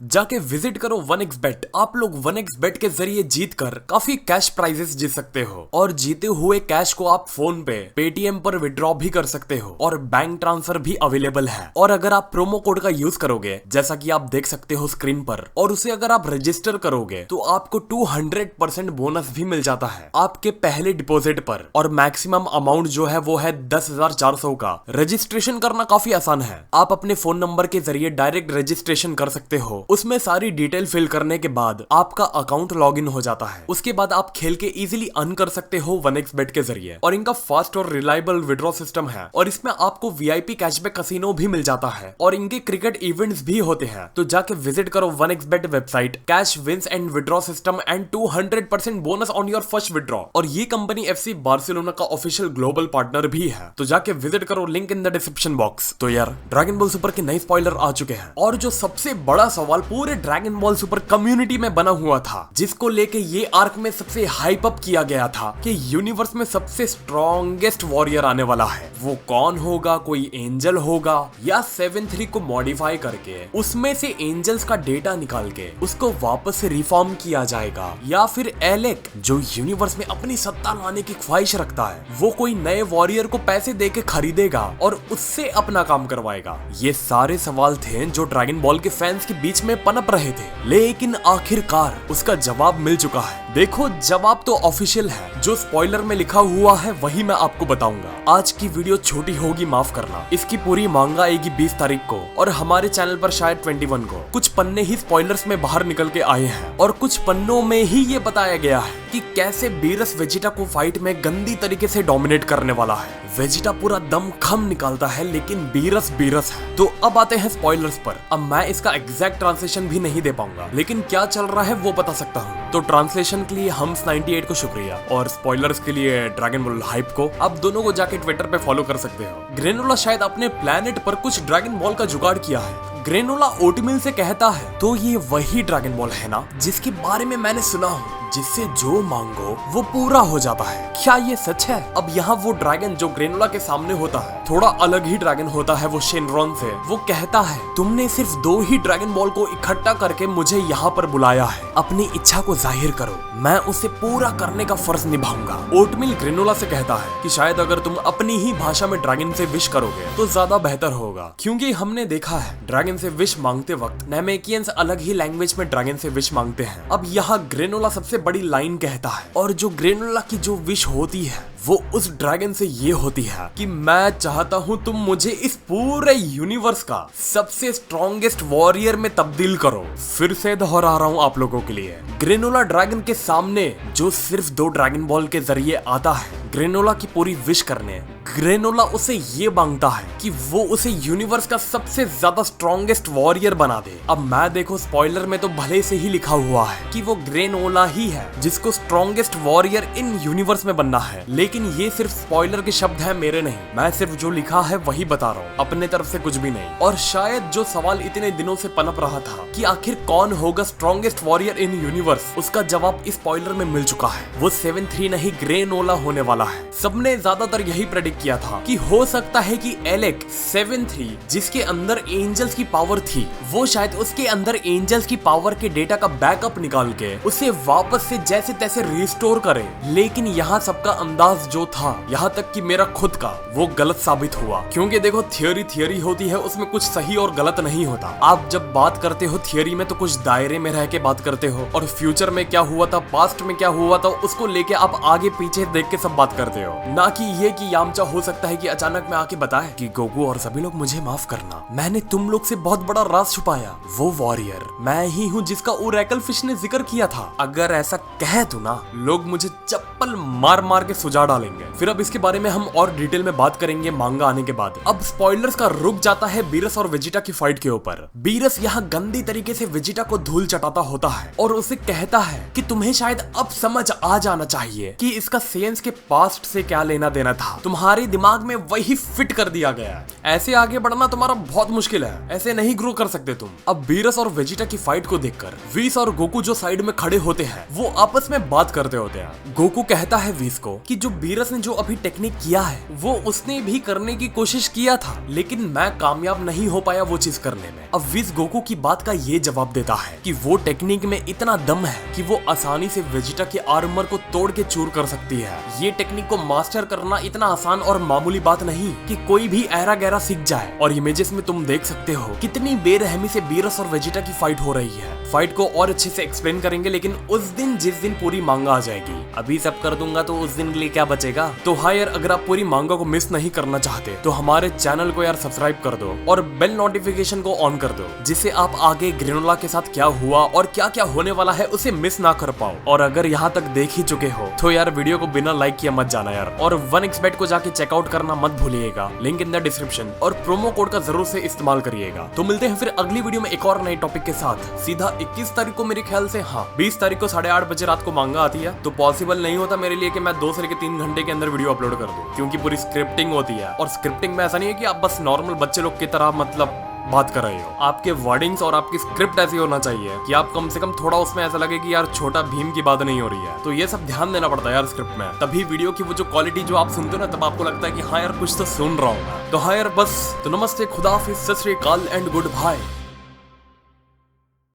जाके विजिट करो 1xbet। आप लोग 1xbet के जरिए जीतकर काफी कैश प्राइजेस जीत सकते हो और जीते हुए कैश को आप फोन पे पेटीएम पर विड्रॉ भी कर सकते हो और बैंक ट्रांसफर भी अवेलेबल है। और अगर आप प्रोमो कोड का यूज करोगे जैसा कि आप देख सकते हो स्क्रीन पर, और उसे अगर आप रजिस्टर करोगे तो आपको 200% बोनस भी मिल जाता है आपके पहले डिपॉजिट पर। और मैक्सिमम अमाउंट जो है वो है 10,400 का। रजिस्ट्रेशन करना काफी आसान है। आप अपने फोन नंबर के जरिए डायरेक्ट रजिस्ट्रेशन कर सकते हो। उसमें सारी डिटेल फिल करने के बाद आपका अकाउंट लॉगिन हो जाता है। उसके बाद आप खेल के इजीली अर्न कर सकते हो 1xbet के जरिए। और इनका फास्ट और रिलायबल विड्रॉ सिस्टम है और इसमें आपको वीआईपी कैशबैक कसिनो भी मिल जाता है और इनके क्रिकेट इवेंट्स भी होते हैं। तो जाके विजिट करो 1xbet website, cash wins and withdraw system and 200% bonus on your first withdraw. और ये कंपनी FC बार्सिलोना का ऑफिशियल ग्लोबल पार्टनर भी है। तो जाके विजिट करो, link in the description box. तो यार, ड्रैगन बॉल सुपर के नए स्पॉइलर आ चुके हैं और जो सबसे बड़ा सवाल पूरे ड्रैगन बॉल सुपर कम्युनिटी में बना हुआ था, जिसको लेके ये आर्क में सबसे हाइप अप किया गया था कि यूनिवर्स में सबसे स्ट्रॉन्गेस्ट वॉरियर आने वाला है, वो कौन होगा? कोई एंजल होगा या 7-3 को मॉडिफाई करके उसमें से एंजल्स का डेटा निकाल के उसको वापस से रिफॉर्म किया जाएगा, या फिर एलेक जो यूनिवर्स में अपनी सत्ता लाने की ख्वाहिश रखता है वो कोई नए वॉरियर को पैसे देके खरीदेगा और उससे अपना काम करवाएगा। ये सारे सवाल थे जो ड्रैगन बॉल के फैंस के बीच में पनप रहे थे, लेकिन आखिरकार उसका जवाब मिल चुका है। देखो, जवाब तो ऑफिशियल है, जो स्पॉइलर में लिखा हुआ है वही मैं आपको बताऊंगा। आज की वीडियो छोटी होगी, माफ करना। इसकी पूरी मांगा आएगी 20 तारीख को और हमारे चैनल पर शायद 21 को। कुछ पन्ने ही स्पॉइलर्स में बाहर निकल के आए हैं और कुछ पन्नों में ही ये बताया गया है कि कैसे बीरस वेजिटा को फाइट में गंदी तरीके से डोमिनेट करने वाला है। वेजिटा पूरा दम खम निकालता है लेकिन बीरस बीरस है। तो अब आते हैं स्पॉइलर्स पर। अब मैं इसका एग्जैक्ट ट्रांसलेशन भी नहीं दे पाऊंगा, लेकिन क्या चल रहा है वो बता सकता हूँ। तो ट्रांसलेशन के लिए हम्स 98 को शुक्रिया और स्पॉइलर्स के लिए ड्रैगन बॉल हाइप को। आप दोनों को जाके ट्विटर पे फॉलो कर सकते हो। ग्रेनोला शायद अपने प्लेनेट पर कुछ ड्रैगन बॉल का जुगाड़ किया है। ग्रेनोला ओटमिल से कहता है, तो ये वही ड्रैगन बॉल है ना जिसके बारे में मैंने सुना हूँ, जिससे जो मांगो वो पूरा हो जाता है। क्या ये सच है? अब यहाँ वो ड्रैगन जो ग्रेनोला के सामने होता है थोड़ा अलग ही ड्रैगन होता है, वो शेनरॉन से। वो कहता है, तुमने सिर्फ 2 ही ड्रैगन बॉल को इकट्ठा करके मुझे यहाँ पर बुलाया है, अपनी इच्छा को जाहिर करो, मैं उसे पूरा करने का फर्ज निभाऊंगा। ओटमिल ग्रेनोला से कहता है कि शायद अगर तुम अपनी ही भाषा में ड्रैगन से विश करोगे तो ज्यादा बेहतर होगा, क्योंकि हमने देखा है ड्रैगन से विश मांगते वक्त नेमेकियंस अलग ही लैंग्वेज में ड्रैगन से विश मांगते हैं। अब यहाँ ग्रेनोला सबसे बड़ी लाइन कहता है, और जो ग्रेनोला की जो विश होती है वो उस ड्रैगन से ये होती है कि मैं चाहता हूँ तुम मुझे इस पूरे यूनिवर्स का सबसे स्ट्रॉन्गेस्ट वॉरियर में तब्दील करो। फिर से दोहरा रहा हूँ आप लोगों के लिए, ग्रेनोला ड्रैगन के सामने जो सिर्फ 2 ड्रैगन बॉल के जरिए आता है ग्रेनोला की पूरी विश करने, ग्रेनोला उसे ये मांगता है कि वो उसे यूनिवर्स का सबसे ज्यादा स्ट्रॉन्गेस्ट वॉरियर बना दे। अब मैं देखो, स्पॉइलर में तो भले से ही लिखा हुआ है कि वो ग्रेनोला ही है जिसको स्ट्रॉन्गेस्ट वॉरियर इन यूनिवर्स में बनना है, लेकिन ये सिर्फ स्पॉइलर के शब्द है, मेरे नहीं। मैं सिर्फ जो लिखा है वही बता रहा हूँ, अपने तरफ से कुछ भी नहीं। और शायद जो सवाल इतने दिनों से पनप रहा था कि आखिर कौन होगा स्ट्रॉन्गेस्ट वॉरियर इन यूनिवर्स, उसका जवाब इस स्पॉइलर में मिल चुका है। वो 7-3 नहीं, ग्रेनोला होने वाला है। सबने ज्यादातर यही प्रेडिक्ट किया था कि हो सकता है कि एलेक 7-3 जिसके अंदर एंजल्स की पावर थी, वो शायद उसके अंदर एंजल्स की पावर के डेटा का बैकअप निकाल के उसे वापस से जैसे तैसे रिस्टोर करे। लेकिन यहाँ सबका अंदाज जो था, यहाँ तक कि मेरा खुद का, वो गलत साबित हुआ। क्योंकि देखो, थियोरी होती है, उसमें कुछ सही और गलत नहीं होता। आप जब बात करते हो थियोरी में तो कुछ दायरे में रह के बात करते हो, और फ्यूचर में क्या हुआ था, पास्ट में क्या हुआ था, उसको लेके आप आगे पीछे देख के सब बात करते हो। ना कि ये कि यामचा हो सकता है कि अचानक में आके बताए कि गोकू और सभी लोग मुझे माफ करना, मैंने तुम लोग से बहुत बड़ा राज छुपाया, वो वॉरियर मैं ही हूँ जिसका ओरेकल फिश ने जिक्र किया था। अगर ऐसा कहे तो ना, लोग मुझे चप्पल मार मार के सुझा डालेंगे। फिर अब इसके बारे में हम और डिटेल में बात करेंगे मांगा आने के बाद। अब स्पॉइलर्स का रुक जाता है बीरस और वेजिटा की फाइट के ऊपर। बीरस यहाँ गंदी तरीके से वेजिटा को धूल चटाता होता है और उसे कहता है कि तुम्हें शायद अब समझ आ जाना चाहिए कि इसका सेंस के पास्ट से क्या लेना देना था, तुम्हारे दिमाग में वही फिट कर दिया गया है। ऐसे आगे बढ़ना तुम्हारा बहुत मुश्किल है, ऐसे नहीं ग्रो कर सकते तुम। अब बीरस और वेजिटा की फाइट को देखकर वीस और गोकू जो साइड में खड़े होते हैं वो आपस में बात करते होते हैं। गोकू कहता है वीस को कि जो बीरस ने जो अभी टेक्निक किया है वो उसने भी करने की कोशिश किया था, लेकिन मैं कामयाब नहीं हो पाया वो चीज करने में। अब विज गोकू की बात का ये जवाब देता है कि वो टेक्निक में इतना दम है कि वो आसानी से वेजिटा के आर्मर को तोड़ के चूर कर सकती है। ये टेक्निक को मास्टर करना इतना आसान और मामूली बात नहीं कि कोई भी ऐरा गहरा सीख जाए। और इमेजेस में तुम देख सकते हो कितनी बेरहमी से बीरस और वेजिटा की फाइट हो रही है। फाइट को और अच्छे से एक्सप्लेन करेंगे, लेकिन उस दिन जिस दिन पूरी मांगा आ जाएगी, अभी सब कर दूंगा तो उस दिन के लिए क्या बचेगा। तो हाँ यार, अगर आप पूरी मांगा को मिस नहीं करना चाहते तो हमारे चैनल को यार सब्सक्राइब कर दो और बेल नोटिफिकेशन को ऑन कर दो, जिससे आप आगे ग्रेनोला के साथ क्या हुआ और क्या क्या होने वाला है उसे मिस ना कर पाओ। और अगर यहाँ तक देख ही चुके हो तो यार वीडियो को बिना लाइक किया मत जाना यार। और 1xbet को जाके चेकआउट करना मत भूलिएगा, लिंक इन द डिस्क्रिप्शन। और प्रोमो कोड का जरूर से इस्तेमाल करिएगा। तो मिलते हैं फिर अगली वीडियो में एक और नए टॉपिक के साथ। सीधा 21 तारीख को मेरे ख्याल से, हाँ 20 तारीख को 8:30 बजे रात को मांगा आती है। तो पॉसिबल नहीं होता मेरे लिए कि मैं 2 से लेकर 3 घंटे के अंदर वीडियो अपलोड कर दूं, क्योंकि पूरी स्क्रिप्टिंग होती है। और स्क्रिप्टिंग में ऐसा नहीं है कि आप बस नॉर्मल बच्चे लोग की तरह मतलब बात कर रहे हो। आपके वर्डिंग्स और आपकी स्क्रिप्ट ऐसी होना चाहिए कि आप कम से कम थोड़ा उसमें ऐसा लगे कि यार छोटा भीम की बात नहीं हो रही है। तो ये सब ध्यान देना पड़ता है यार स्क्रिप्ट में, तभी वीडियो की वो जो क्वालिटी जो आप सुनते हो ना, तब आपको लगता है कि हाँ यार कुछ तो सुन रहा हूँ मैं। तो हाँ यार बस, तो नमस्ते, खुदा हाफिज़, सत श्री अकाल एंड गुड बाय।